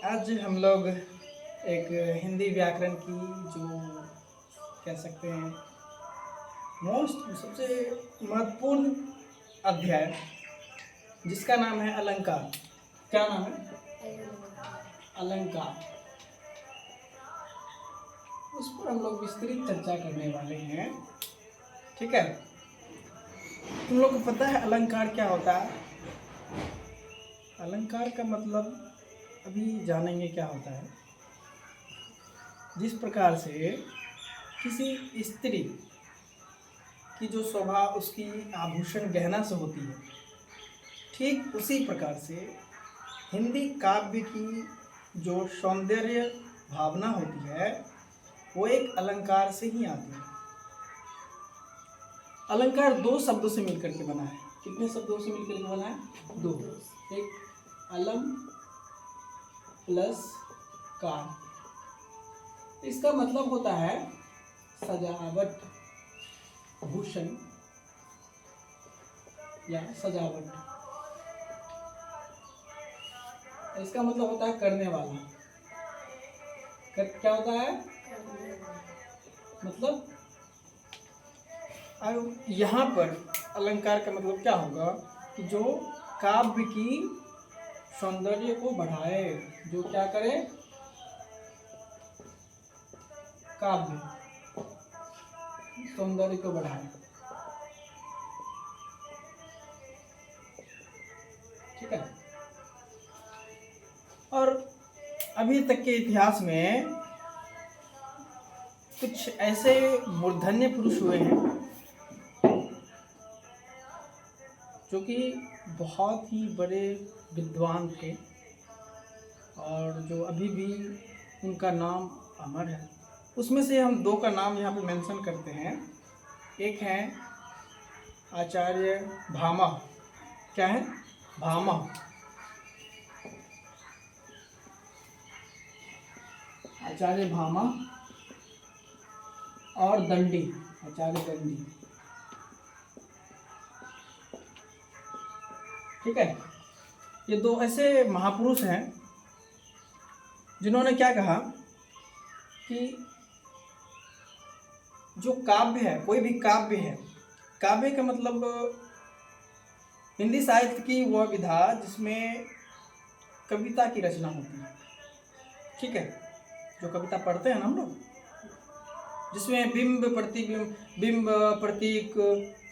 आज हम लोग एक हिंदी व्याकरण की जो कह सकते हैं सबसे महत्वपूर्ण अध्याय जिसका नाम है अलंकार। क्या नाम है? अलंकार। उस पर हम लोग विस्तृत चर्चा करने वाले हैं। ठीक है, तुम लोग को पता है अलंकार क्या होता है? अलंकार का मतलब अभी जानेंगे क्या होता है। जिस प्रकार से किसी स्त्री की जो शोभा उसकी आभूषण गहना से होती है, ठीक उसी प्रकार से हिंदी काव्य की जो सौंदर्य भावना होती है वो एक अलंकार से ही आती है। अलंकार दो शब्दों से मिलकर के बना है। कितने शब्दों से मिलकर के बना है? दो। एक अलम प्लस कार। इसका मतलब होता है सजावट, भूषण या सजावट। इसका मतलब होता है करने वाला। क्या होता है? मतलब अब यहाँ पर अलंकार का मतलब क्या होगा कि जो काव्य की सौंदर्य को बढ़ाए, जो क्या करे? काव्य सौंदर्य को बढ़ाए। ठीक है। और अभी तक के इतिहास में कुछ ऐसे मूर्धन्य पुरुष हुए हैं जो कि बहुत ही बड़े विद्वान थे और जो अभी भी उनका नाम अमर है। उसमें से हम दो का नाम यहाँ पे मेंशन करते हैं। एक है आचार्य भामा। क्या है? भामा। आचार्य भामा और दंडी, आचार्य दंडी। ठीक है, ये दो ऐसे महापुरुष हैं जिन्होंने क्या कहा कि जो काव्य है, कोई भी काव्य है, काव्य का मतलब हिंदी साहित्य की वह विधा जिसमें कविता की रचना होती है। ठीक है, जो कविता पढ़ते हैं ना हम लोग, जिसमें बिंब प्रतिबिंब, बिंब प्रतीक,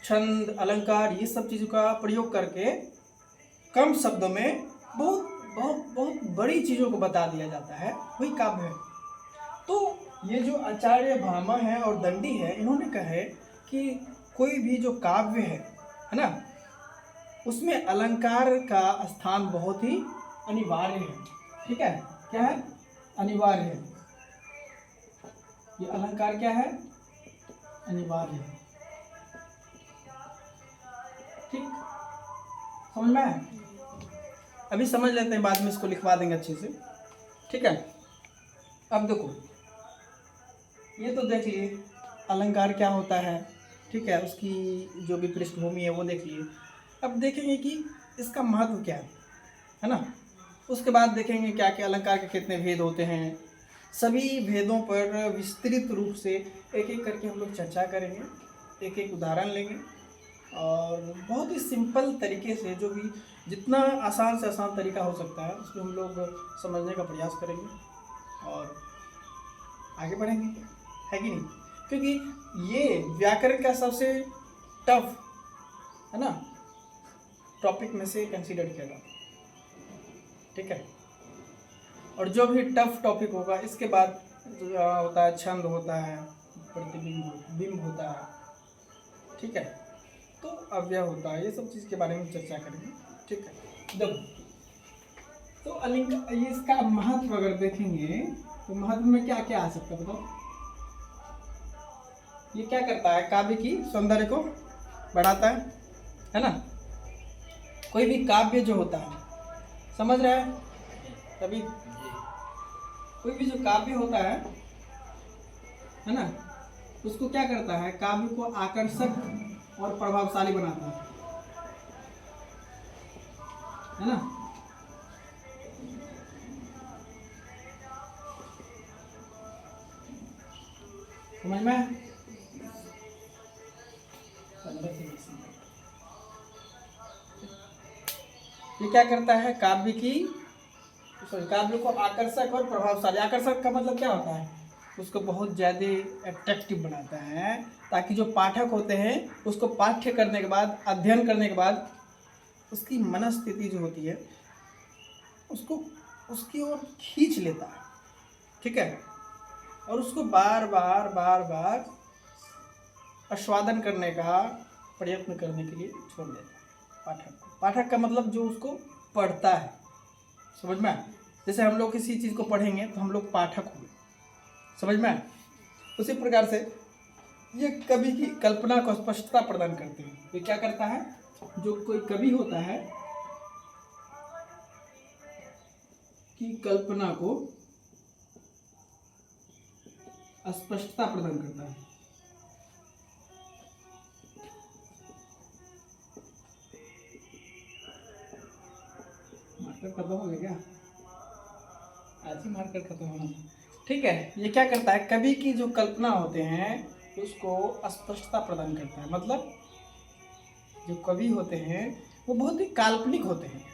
छंद, अलंकार, ये सब चीज़ों का प्रयोग करके कम शब्दों में बहुत बहुत बहुत बड़ी चीज़ों को बता दिया जाता है, वही काव्य है। तो ये जो आचार्य भामा है और दंडी है, इन्होंने कहे कि कोई भी जो काव्य है ना, उसमें अलंकार का स्थान बहुत ही अनिवार्य है। ठीक है, क्या है? अनिवार्य है। ये अलंकार क्या है? अनिवार्य है। ठीक, समझ में आया? अभी समझ लेते हैं, बाद में इसको लिखवा देंगे अच्छे से। ठीक है, अब देखो, ये तो देख लिए अलंकार क्या होता है। ठीक है, उसकी जो भी पृष्ठभूमि है वो देख लिए। अब देखेंगे कि इसका महत्व क्या है ना। उसके बाद देखेंगे क्या क्या अलंकार के कितने भेद होते हैं। सभी भेदों पर विस्तृत रूप से एक एक करके हम लोग चर्चा करेंगे, एक एक उदाहरण लेंगे और बहुत ही सिंपल तरीके से, जो भी जितना आसान से आसान तरीका हो सकता है उसको हम लोग समझने का प्रयास करेंगे और आगे बढ़ेंगे, है कि नहीं? क्योंकि ये व्याकरण का सबसे टफ है ना टॉपिक में से कंसीडर किया जाता है। ठीक है, और जो भी टफ टॉपिक होगा इसके बाद होता है छंद, होता है प्रतिबिंब, बिंब होता है। ठीक है, तो अव्यय होता है, ये सब चीज़ के बारे में चर्चा करेंगे। ठीक है, देखो तो अलंकार, इसका महत्व अगर देखेंगे तो महत्व में क्या क्या आ सकता है बताओ? ये क्या करता है? काव्य की सौंदर्य को बढ़ाता है ना। कोई भी काव्य जो होता है, समझ रहे हैं तभी? कोई भी जो काव्य होता है ना, उसको क्या करता है? काव्य को आकर्षक और प्रभावशाली बनाता है ना। समझ में? 15 से 20 मिनट। ये क्या करता है? काव्य को आकर्षक और प्रभावशाली। आकर्षक का मतलब क्या होता है? उसको बहुत ज़्यादा अट्रैक्टिव बनाता है, ताकि जो पाठक होते हैं उसको पाठ्य करने के बाद, अध्ययन करने के बाद उसकी मनस्थिति जो होती है उसको उसकी ओर खींच लेता है। ठीक है? और उसको बार बार आस्वादन करने का प्रयत्न करने के लिए छोड़ देता है पाठक को। पाठक का मतलब जो उसको पढ़ता है। समझ में? जैसे हम लोग किसी चीज़ को पढ़ेंगे तो हम लोग पाठक हुए। समझ में? उसी प्रकार से ये कवि की कल्पना को स्पष्टता प्रदान करते हैं। ये क्या करता है? जो कोई कवि होता है की कल्पना को स्पष्टता प्रदान करता है। मार्कर खत्म हो गया क्या? आज ही मार्कर खत्म होना। ठीक है? ये क्या करता है? कवि की जो कल्पना होते हैं उसको स्पष्टता प्रदान करता है। मतलब जो कवि होते हैं वो बहुत ही काल्पनिक होते हैं,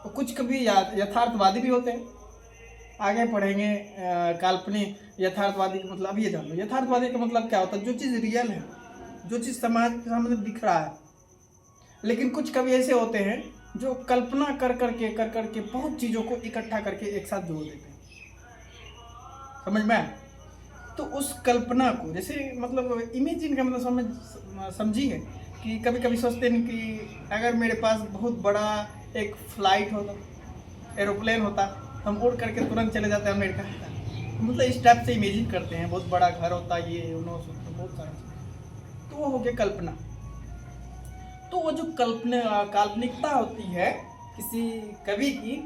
और कुछ कवि यथार्थवादी भी होते हैं। आगे पढ़ेंगे काल्पनिक यथार्थवादी का मतलब। ये जान लो यथार्थवादी का मतलब क्या होता है? जो चीज़ रियल है, जो चीज़ समाज के सामने दिख रहा है। लेकिन कुछ कवि ऐसे होते हैं जो कल्पना कर करके बहुत चीज़ों को इकट्ठा करके एक साथ जोड़ देते हैं। समझ में? तो उस कल्पना को, जैसे मतलब इमेजिन का मतलब समझिए कि कभी कभी सोचते हैं कि अगर मेरे पास बहुत बड़ा एक फ्लाइट होता, एरोप्लेन होता, हम उड़ करके तुरंत चले जाते हैं अमेरिका। मतलब इस टाइप से इमेजिन करते हैं, बहुत बड़ा घर होता, ये बहुत सारा। तो वो हो गया कल्पना। तो वो जो काल्पनिकता होती है किसी कवि की,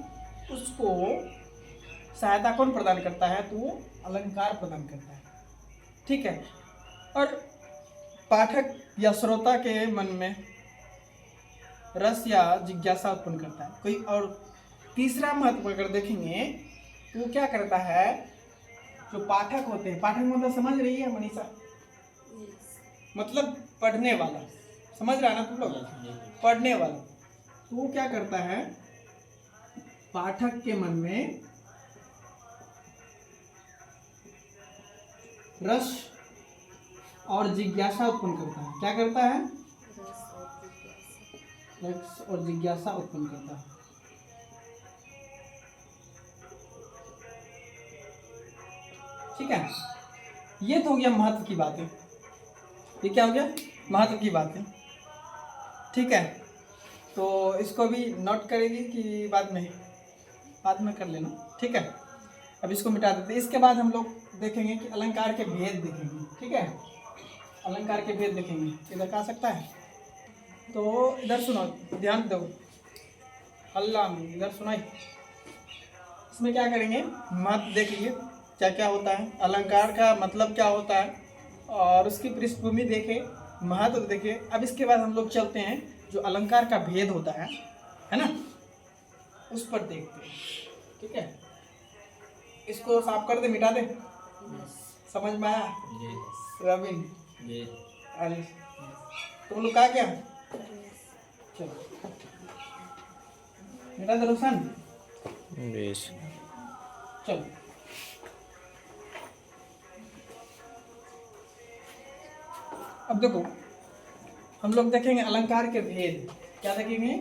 उसको सहायता कौन प्रदान करता है? तो वो अलंकार प्रदान करता है। ठीक है? और पाठक या श्रोता के मन में रस या जिज्ञासा उत्पन्न करता है। कोई और तीसरा महत्व अगर देखेंगे तो वो क्या करता है? जो पाठक होते हैं, पाठक मतलब समझ रही है मनीषा? मतलब पढ़ने वाला। समझ रहा है ना तुम लोग? पढ़ने वाला। तो वो क्या करता है? पाठक के मन में रस और जिज्ञासा उत्पन्न करता है। क्या करता है? रस और जिज्ञासा उत्पन्न करता है। ठीक है? ये तो हो गया महत्व की बातें। ये क्या हो गया? महत्व की बातें। ठीक है? तो इसको भी नोट करेगी कि बाद में कर लेना। ठीक है? अब इसको मिटा देते हैं। इसके बाद हम लोग देखेंगे कि अलंकार के भेद देखेंगे। ठीक है? अलंकार के भेद देखेंगे। इधर का आ सकता है? तो इधर सुनो, ध्यान दो। अल्लाह इधर सुनाई। इसमें क्या करेंगे? महत्व देख लीजिए क्या क्या होता है, अलंकार का मतलब क्या होता है, और उसकी पृष्ठभूमि देखें, महत्व देखें। अब इसके बाद हम लोग चलते हैं जो अलंकार का भेद होता है ना, उस पर देखते हैं। ठीक है? इसको साफ कर दे, मिटा दे। समझ में आया? रविन, अरे तुम लोग कहा क्या? चलो मिटा दे रोशन। चलो अब देखो, हम लोग देखेंगे अलंकार के भेद। क्या देखेंगे?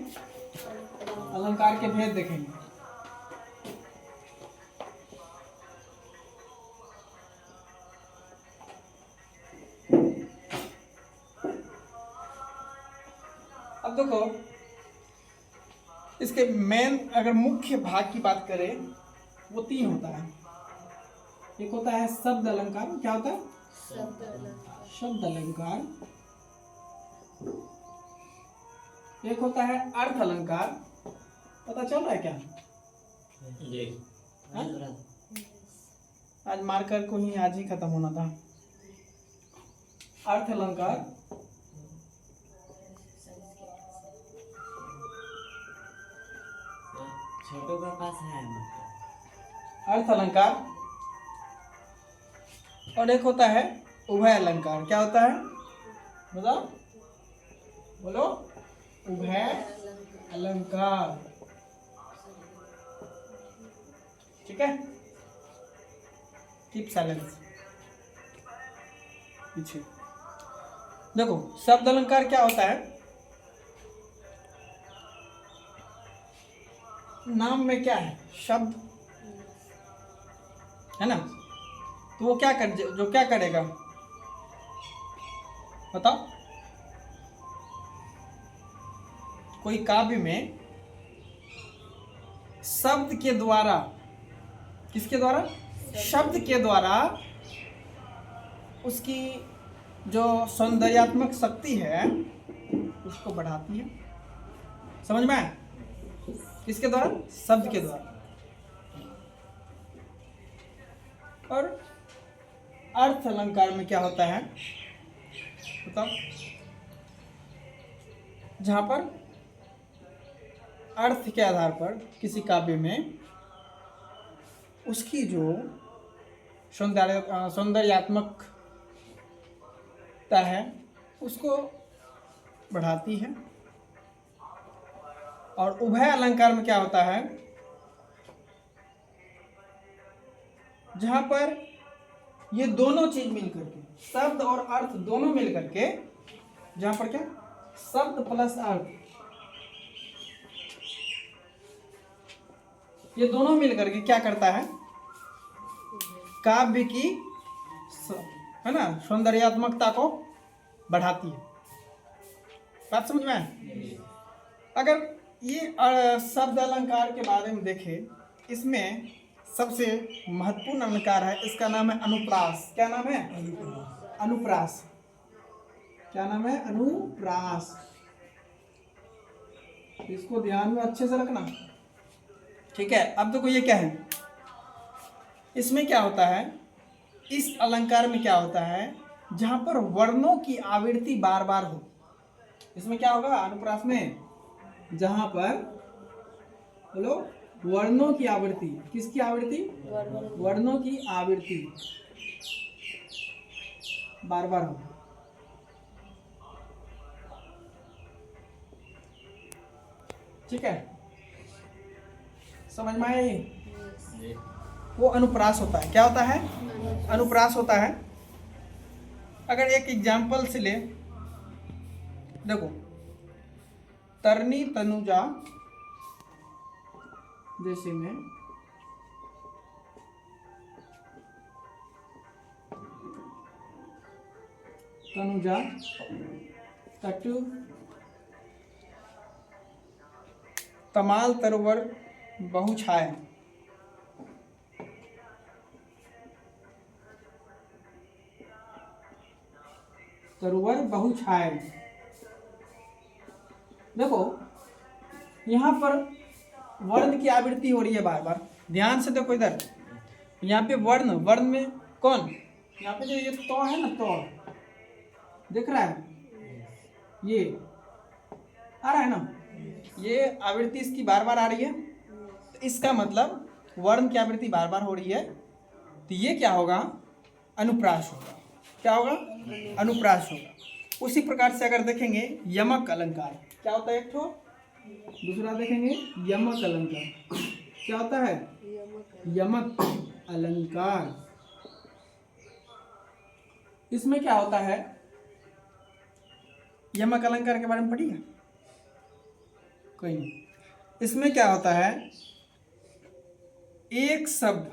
अलंकार के भेद देखेंगे। अब देखो, इसके मेन अगर मुख्य भाग की बात करें वो 3 होता है। एक होता है शब्द अलंकार। क्या होता है? शब्द अलंकार। एक होता है अर्थ अलंकार। पता चल रहा है क्या? आज मार्कर को ही आज ही खत्म होना था। अर्थ अलंकार, छोटों के पास है अर्थ अलंकार, और एक होता है उभय अलंकार क्या होता है, बताओ, बोलो। उभय अलंकार, ठीक है। Keep silence. पीछे देखो, शब्द अलंकार क्या होता है, नाम में क्या है, शब्द है ना, तो वो क्या कर, जो क्या करेगा, बताओ। कोई काव्य में शब्द के द्वारा, किसके द्वारा, शब्द के द्वारा उसकी जो सौंदर्यात्मक शक्ति है उसको बढ़ाती है, समझ में आया? किसके द्वारा, शब्द के द्वारा। और अर्थ अलंकार में क्या होता है, बताओ, जहां पर अर्थ के आधार पर किसी काव्य में उसकी जो सौंदर्यात्मकता है उसको बढ़ाती है। और उभय अलंकार में क्या होता है, जहां पर ये दोनों चीज मिलकर के, शब्द और अर्थ दोनों मिलकर के, जहां पर क्या, शब्द प्लस अर्थ, ये दोनों मिलकर के क्या करता है, काव्य की है ना सौंदर्यात्मकता को बढ़ाती है। बात समझ में आए? अगर ये शब्द अलंकार के बारे में देखें, इसमें सबसे महत्वपूर्ण अलंकार है, इसका नाम है अनुप्रास। क्या नाम है, अनुप्रास। क्या नाम है, अनुप्रास। इसको ध्यान में अच्छे से रखना, ठीक है। अब देखो ये क्या है, इसमें क्या होता है, इस अलंकार में क्या होता है, जहां पर वर्णों की आवृत्ति बार बार हो, इसमें क्या होगा अनुप्रास में, जहां पर, बोलो, वर्णों की आवृत्ति, किसकी आवृत्ति, वर्णों की आवृत्ति बार बार हो, ठीक है, समझ में आए? वो अनुप्रास होता है। क्या होता है, अनुप्रास होता है। अगर एक एग्जाम्पल से ले, देखो, तरनी तनुजा जैसे में तनुजा तटु तमाल तरुवर बहु छाए, तरुवर बहु छाए। देखो यहाँ पर वर्ण की आवृत्ति हो रही है बार बार, ध्यान से देखो इधर, यहाँ पे वर्ण, वर्ण में कौन, यहाँ पे जो ये तो है ना, तो दिख रहा है, ये आ रहा है ना, ये आवृत्ति इसकी बार बार आ रही है, तो इसका मतलब वर्ण की आवृत्ति बार बार हो रही है, तो ये क्या होगा, अनुप्रास होगा। क्या होगा, अनुप्रास होगा। उसी प्रकार से अगर देखेंगे यमक अलंकार, क्या होता है, एक ठो, दूसरा देखेंगे यमक अलंकार, क्या होता है, यमक अलंकार। इसमें क्या होता है, यमक अलंकार के बारे में पढ़िए, कोई नहीं। इसमें क्या होता है, एक शब्द,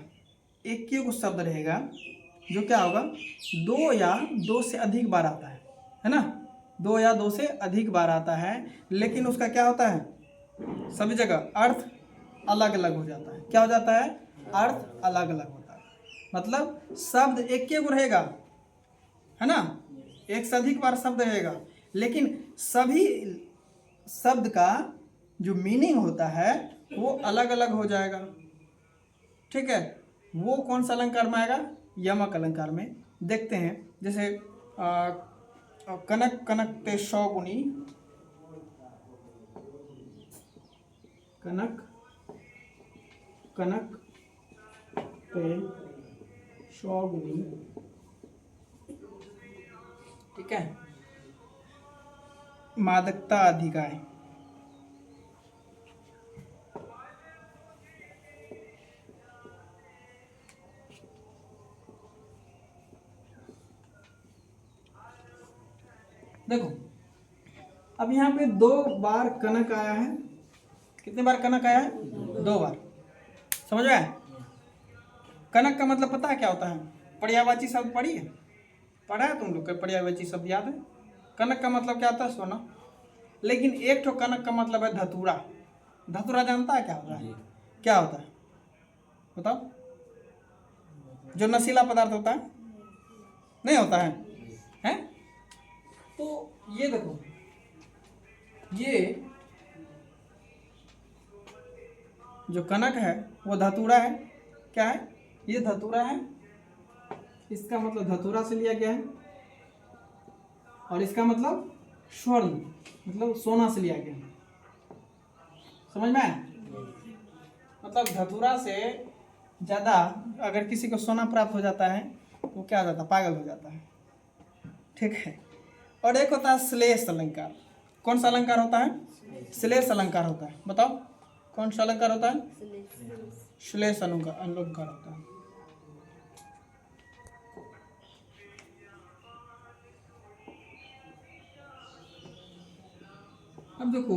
एक ही शब्द रहेगा जो क्या होगा, दो या दो से अधिक बार आता है ना, दो या दो से अधिक बार आता है, लेकिन उसका क्या होता है, सभी जगह अर्थ अलग अलग हो जाता है। क्या हो जाता है, अर्थ अलग अलग होता है। मतलब शब्द एक ही रहेगा, है ना, एक से अधिक बार शब्द रहेगा, लेकिन सभी शब्द का जो मीनिंग होता है वो अलग अलग हो जाएगा, ठीक है। वो कौन सा अलंकार में आएगा, यमक अलंकार में। देखते हैं, जैसे कनक कनक ते शौगुनी, कनक कनक ते शौगुनी ठीक है, मादकता अधिक है। देखो अब यहाँ पे 2 बार कनक आया है। कितने बार कनक आया है? 2 बार। समझ में आया? कनक का मतलब पता है क्या होता है? पर्यायवाची शब्द पढ़ी है, पढ़ा है तुम लोग के? पर्यायवाची शब्द याद है? कनक का मतलब क्या होता है? सोना। लेकिन एक ठो कनक का मतलब है धतूरा। धतूरा जानता है क्या होता है? क्या होता है बताओ? जो नशीला पदार्थ होता है, नहीं होता है? हैं? तो ये देखो, ये जो कनक है वो धतूरा है। क्या है? ये धतूरा है। इसका मतलब धतूरा से लिया गया है। और इसका मतलब स्वर्ण, मतलब सोना से लिया गया है। समझ में आया? मतलब धतूरा से ज़्यादा अगर किसी को सोना प्राप्त हो जाता है तो क्या हो जाता है? पागल हो जाता है। ठीक है। और एक होता है श्लेष अलंकार। कौन सा अलंकार होता है? श्लेष अलंकार होता है। बताओ कौन सा अलंकार होता है? श्लेष अलंकार होता है। अब देखो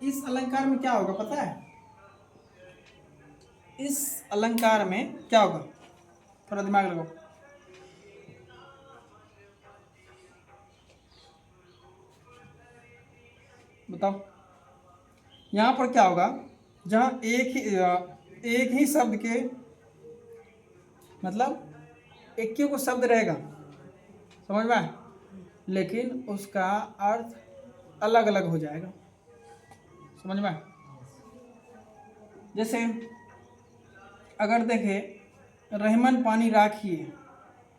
इस अलंकार में क्या होगा पता है? इस अलंकार में क्या होगा? थोड़ा दिमाग लगाओ। बताओ यहाँ पर क्या होगा? जहाँ एक ही शब्द के मतलब एक ही को शब्द रहेगा, समझ में? लेकिन उसका अर्थ अलग अलग हो जाएगा। समझ में? जैसे अगर देखें रहमन पानी राखिए,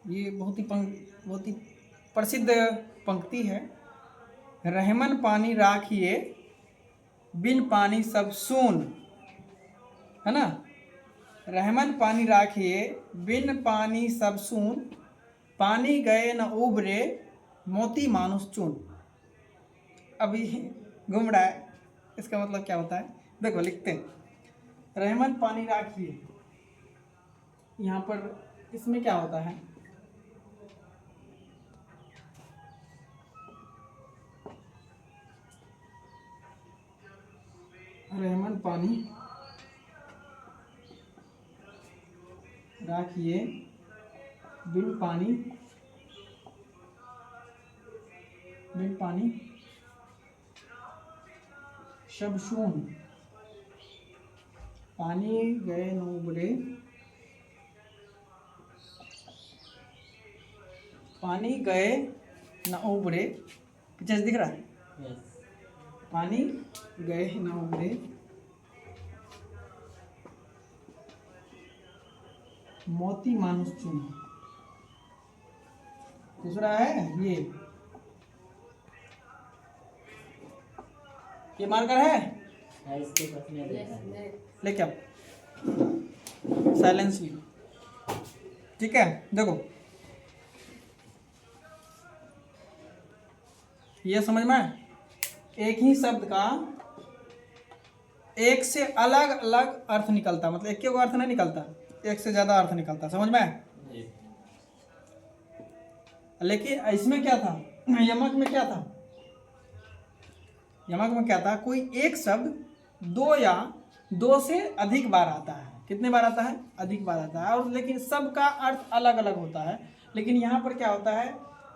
ये बहुत ही प्रसिद्ध पंक्ति है। रहमन पानी राखिए बिन पानी सब सून, है ना? रहमन पानी राखिए बिन पानी सब सून, पानी गए न उबरे मोती मानुष चून। अभी घूम रहा है, इसका मतलब क्या होता है? देखो लिखते हैं, रहमन पानी राखिए। यहाँ पर इसमें क्या होता है? रहमन पानी राखिए बिन पानी सब सून, पानी गए न उबरे, पानी गए न उबरे। पीछे से दिख रहा है? पानी गए न उबरे मोती मानुष चून। दूसरा है ये मार्कर है, लेके आओ साइलेंसली। ठीक है, देखो ये समझ में? एक ही शब्द का एक से अलग अलग अर्थ निकलता, मतलब एक ही अर्थ नहीं निकलता, एक से ज्यादा अर्थ निकलता। समझ में? लेकिन इसमें क्या था? यमक में क्या था? यमक में क्या था? कोई एक शब्द 2 या 2 से अधिक बार आता है। कितने बार आता है? अधिक बार आता है। और लेकिन सबका अर्थ अलग अलग होता है। लेकिन यहाँ पर क्या होता है?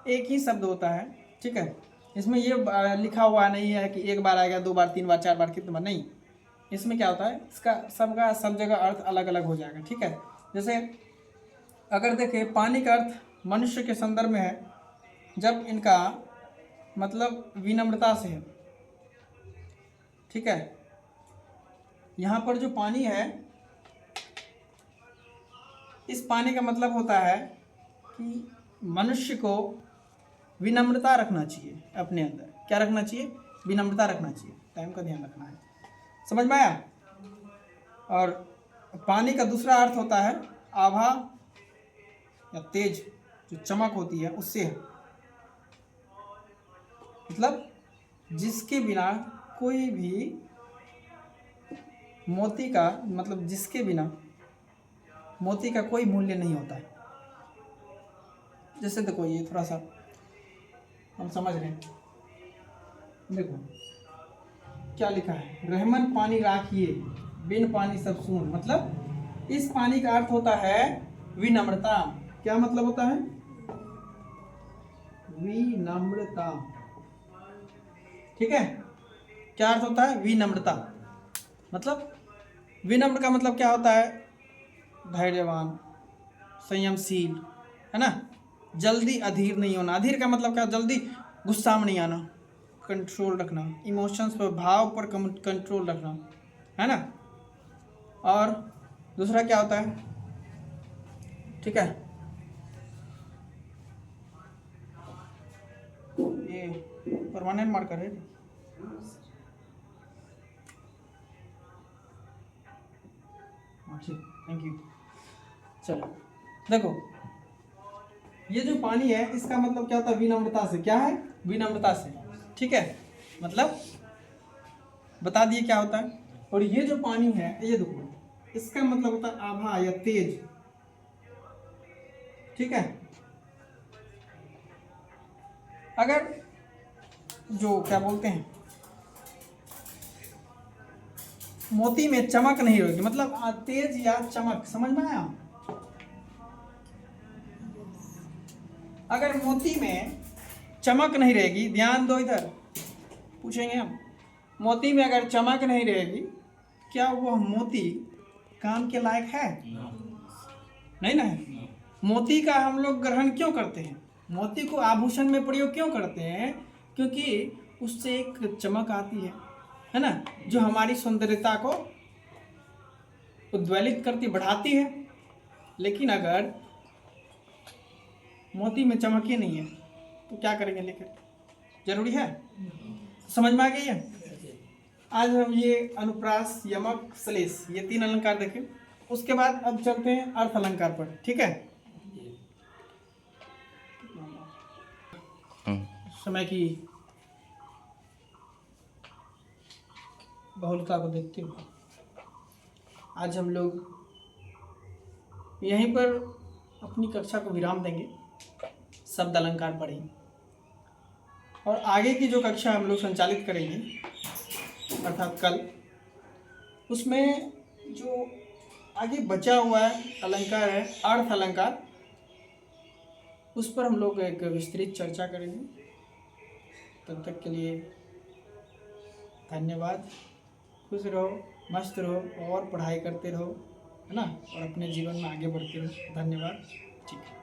एक ही शब्द होता है। ठीक है, इसमें ये लिखा हुआ नहीं है कि 1 बार आएगा, 2 बार, 3 बार, 4 बार, कितने बार, नहीं। इसमें क्या होता है? इसका सबका सब जगह अर्थ अलग अलग हो जाएगा। ठीक है, जैसे अगर देखें पानी का अर्थ मनुष्य के संदर्भ में है, जब इनका मतलब विनम्रता से है। ठीक है, यहाँ पर जो पानी है, इस पानी का मतलब होता है कि मनुष्य को विनम्रता रखना चाहिए अपने अंदर। क्या रखना चाहिए? विनम्रता रखना चाहिए। टाइम का ध्यान रखना है। समझ में आया? और पानी का दूसरा अर्थ होता है आभा या तेज, जो चमक होती है उससे है। मतलब जिसके बिना कोई भी मोती का, मतलब जिसके बिना मोती का कोई मूल्य नहीं होता है। जैसे देखो ये थोड़ा सा हम समझ रहे हैं, देखो क्या लिखा है, रहमन पानी राखिए बिन पानी सब सून। मतलब इस पानी का अर्थ होता है विनम्रता। क्या मतलब होता है? विनम्रता। ठीक है, क्या अर्थ होता है? विनम्रता। मतलब विनम्र का मतलब क्या होता है? धैर्यवान, संयमशील, है ना। जल्दी अधीर नहीं होना। अधीर का मतलब क्या? जल्दी गुस्सा में नहीं आना, कंट्रोल रखना, इमोशंस पर, भाव पर कंट्रोल रखना, है ना। और दूसरा क्या होता है? ठीक है, ये परमानेंट मार्कर है। ठीक, थैंक यू। चलो देखो, ये जो पानी है इसका मतलब क्या होता है? विनम्रता से। क्या है? विनम्रता से। ठीक है, मतलब बता दिए क्या होता है। और ये जो पानी है, ये देखो, इसका मतलब होता है आभा या तेज। ठीक है, अगर जो क्या बोलते हैं, मोती में चमक नहीं होगी, मतलब तेज या चमक, समझ में आया? अगर मोती में चमक नहीं रहेगी, ध्यान दो इधर, पूछेंगे हम, मोती में अगर चमक नहीं रहेगी, क्या वह मोती काम के लायक है? नहीं ना है। मोती का हम लोग ग्रहण क्यों करते हैं? मोती को आभूषण में प्रयोग क्यों करते हैं? क्योंकि उससे एक चमक आती है ना, जो हमारी सौंदर्यता को उद्वेलित करती, बढ़ाती है। लेकिन अगर मोती में चमक ही नहीं है तो क्या करेंगे लेकर? जरूरी है? समझ में आ गई है? आज हम ये अनुप्रास, यमक, श्लेष, ये 3 अलंकार देखें। उसके बाद अब चलते हैं अर्थ अलंकार पर। ठीक है, समय की बहुलता को देखते हुए आज हम लोग यहीं पर अपनी कक्षा को विराम देंगे। शब्द अलंकार पढ़ेंगे और आगे की जो कक्षा हम लोग संचालित करेंगे, अर्थात कल, उसमें जो आगे बचा हुआ है अलंकार है, अर्थ अलंकार, उस पर हम लोग एक विस्तृत चर्चा करेंगे। तब तक के लिए धन्यवाद। खुश रहो, मस्त रहो और पढ़ाई करते रहो, है ना, और अपने जीवन में आगे बढ़ते रहो। धन्यवाद। ठीक है।